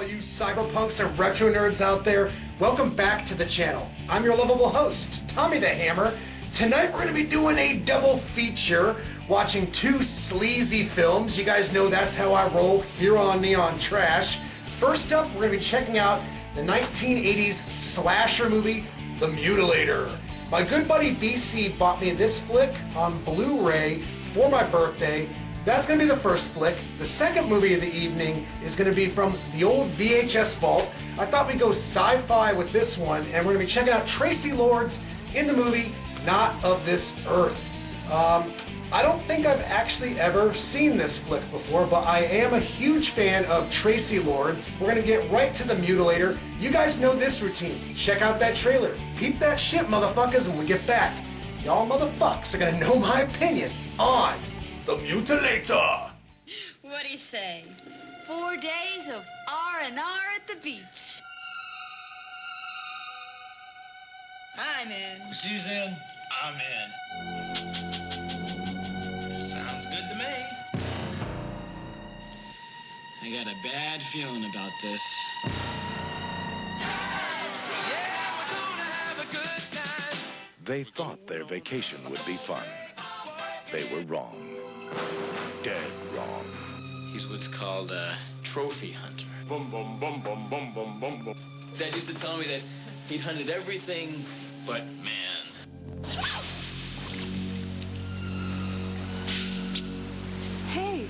all you cyberpunks and retro nerds out there. Welcome back to the channel. I'm your lovable host, Tommy the Hammer. Tonight we're going to be doing a double feature, watching two sleazy films. You guys know that's how I roll here on Neon Trash. First up, we're going to be checking out the 1980s slasher movie, The Mutilator. My good buddy BC bought me this flick on Blu-ray for my birthday. That's going to be the first flick. The second movie of the evening is going to be from the old VHS vault. I thought we'd go sci-fi with this one, and we're going to be checking out Tracy Lords in the movie Not of This Earth. I don't think I've actually ever seen this flick before, but I am a huge fan of Tracy Lords. We're going to get right to The Mutilator. You guys know this routine. Check out that trailer. Peep that shit, motherfuckers, when we get back. Y'all motherfucks are going to know my opinion on The Mutilator. What do you say? 4 days of R&R at the beach. I'm in. She's in. I'm in. Sounds good to me. I got a bad feeling about this. They thought their vacation would be fun. They were wrong. Dead wrong. He's what's called a trophy hunter. Bum bum bum bum bum bum bum bum. Dad used to tell me that he'd hunted everything but man. Hey.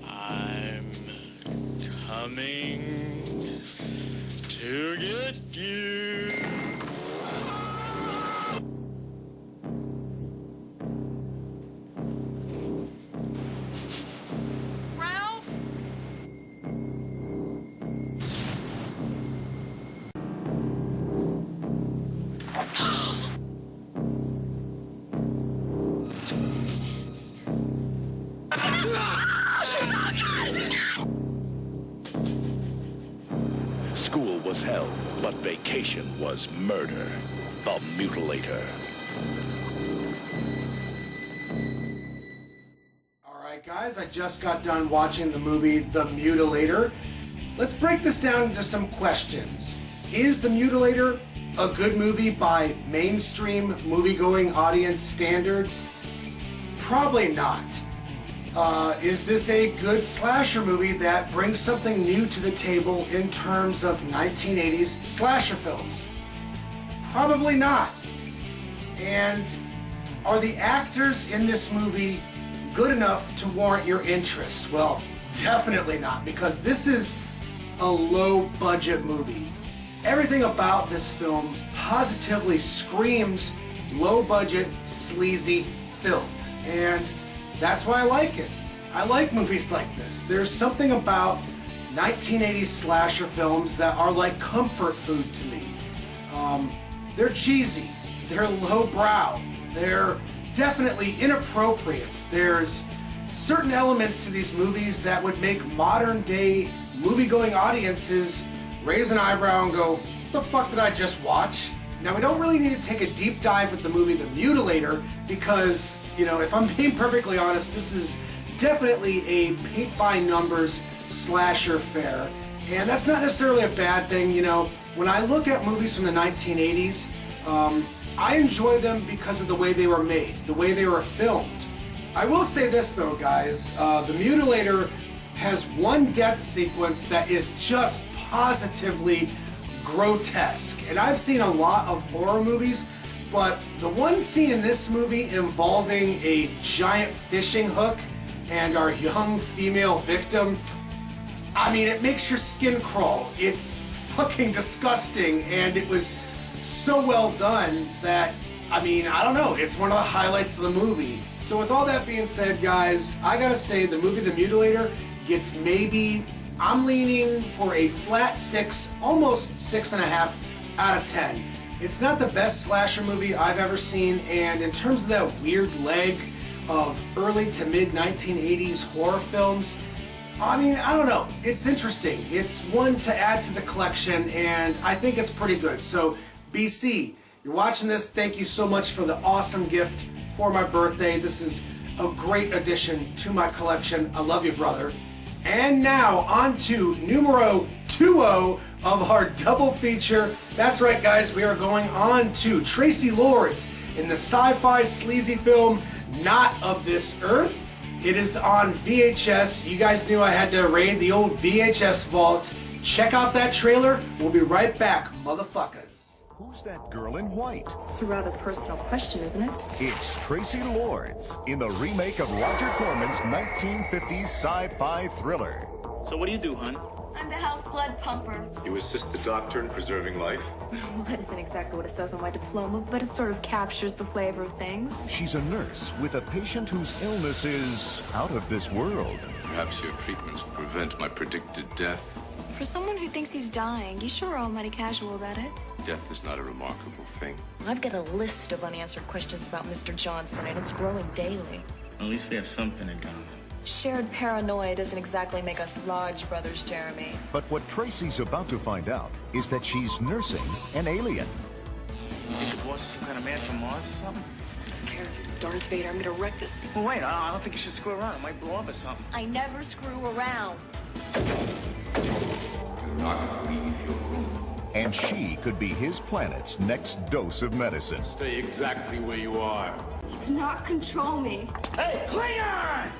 I'm coming to get you. Ralph? School was hell, but vacation was murder. The Mutilator. Alright guys, I just got done watching the movie The Mutilator. Let's break this down into some questions. Is The Mutilator a good movie by mainstream movie-going audience standards? Probably not. Is this a good slasher movie that brings something new to the table in terms of 1980s slasher films? Probably not. And are the actors in this movie good enough to warrant your interest? Well, definitely not, because this is a low-budget movie. Everything about this film positively screams low-budget, sleazy filth. And that's why I like it. I like movies like this. There's something about 1980s slasher films that are like comfort food to me. They're cheesy, they're lowbrow, they're definitely inappropriate. There's certain elements to these movies that would make modern day movie-going audiences raise an eyebrow and go, what the fuck did I just watch? Now, we don't really need to take a deep dive with the movie The Mutilator because, you know, if I'm being perfectly honest, this is definitely a paint-by-numbers slasher fare. And that's not necessarily a bad thing, you know. When I look at movies from the 1980s, I enjoy them because of the way they were made, the way they were filmed. I will say this, though, guys. The Mutilator has one death sequence that is just positively grotesque. And I've seen a lot of horror movies, but the one scene in this movie involving a giant fishing hook and our young female victim, I mean, it makes your skin crawl. It's fucking disgusting, and it was so well done that, I mean, I don't know, it's one of the highlights of the movie. So with all that being said, guys, I gotta say the movie The Mutilator gets maybe, I'm leaning for a flat 6, almost 6.5 out of 10. It's not the best slasher movie I've ever seen, and in terms of that weird leg of early to mid 1980s horror films, I mean, I don't know. It's interesting. It's one to add to the collection, and I think it's pretty good. So, BC, you're watching this. Thank you so much for the awesome gift for my birthday. This is a great addition to my collection. I love you, brother. And now, on to numero 20 of our double feature. That's right, guys. We are going on to Tracy Lords in the sci-fi sleazy film, Not of This Earth. It is on VHS. You guys knew I had to raid the old VHS vault. Check out that trailer. We'll be right back, motherfuckers. Who's that girl in white? It's a rather personal question, isn't it? It's Tracy Lords in the remake of Roger Corman's 1950s sci-fi thriller. So what do you do, hon? I'm the house blood pumper. You assist the doctor in preserving life? Well, that isn't exactly what it says on my diploma, but it sort of captures the flavor of things. She's a nurse with a patient whose illness is out of this world. Perhaps your treatments will prevent my predicted death. For someone who thinks he's dying, you sure are all mighty casual about it. Death is not a remarkable thing. I've got a list of unanswered questions about Mr. Johnson, and it's growing daily. At least we have something in common. Shared paranoia doesn't exactly make us large brothers, Jeremy. But what Tracy's about to find out is that she's nursing an alien. Think the boss is some kind of man from Mars or something? Darth Vader, I'm gonna wreck this. Well, wait, I don't think you should screw around. It might blow up or something. I never screw around. Do not leave your room. And she could be his planet's next dose of medicine. Stay exactly where you are. You cannot control me. Hey, Klingon!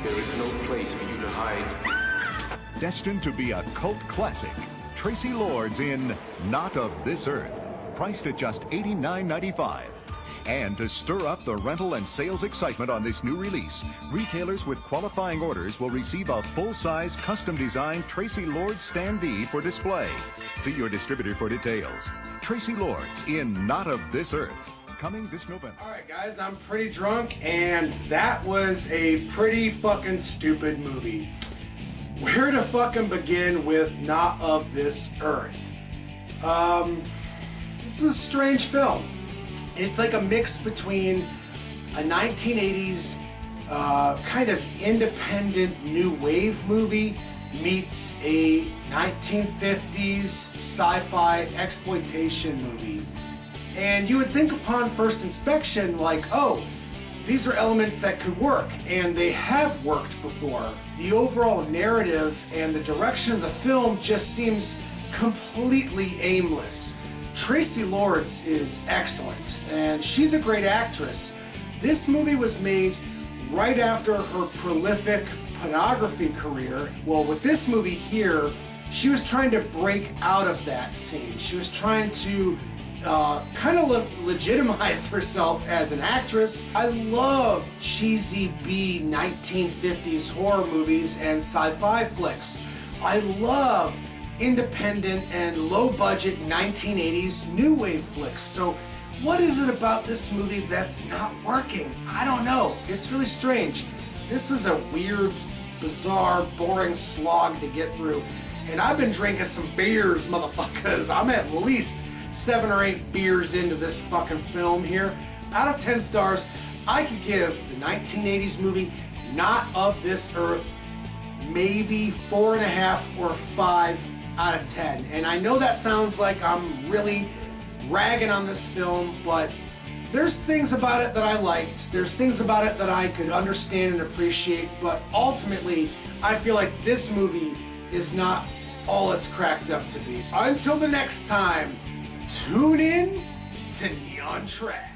There is no place for you to hide. Destined to be a cult classic, Tracy Lords in Not of This Earth, priced at just $89.95. And to stir up the rental and sales excitement on this new release, retailers with qualifying orders will receive a full-size, custom-designed Tracy Lords standee for display. See your distributor for details. Tracy Lords in Not of This Earth, coming this November. All right, guys, I'm pretty drunk, and that was a pretty fucking stupid movie. Where to fucking begin with Not of This Earth? This is a strange film. It's like a mix between a 1980s kind of independent new wave movie meets a 1950s sci-fi exploitation movie. And you would think upon first inspection like, oh, these are elements that could work, and they have worked before. The overall narrative and the direction of the film just seems completely aimless. Tracy Lords is excellent, and she's a great actress. This movie was made right after her prolific pornography career. Well, with this movie here, she was trying to break out of that scene. She was trying to kind of legitimize herself as an actress. I love cheesy B 1950s horror movies and sci-fi flicks. I love independent and low-budget 1980s new wave flicks. So what is it about this movie that's not working? I don't know. It's really strange. This was a weird, bizarre, boring slog to get through. And I've been drinking some beers, motherfuckers. I'm at least 7 or 8 beers into this fucking film here. Out of 10 stars, I could give the 1980s movie Not of This Earth maybe 4.5 or 5 out of 10. And I know that sounds like I'm really ragging on this film, but there's things about it that I liked. There's things about it that I could understand and appreciate, but ultimately, I feel like this movie is not all it's cracked up to be. Until the next time, tune in to Neon Trash.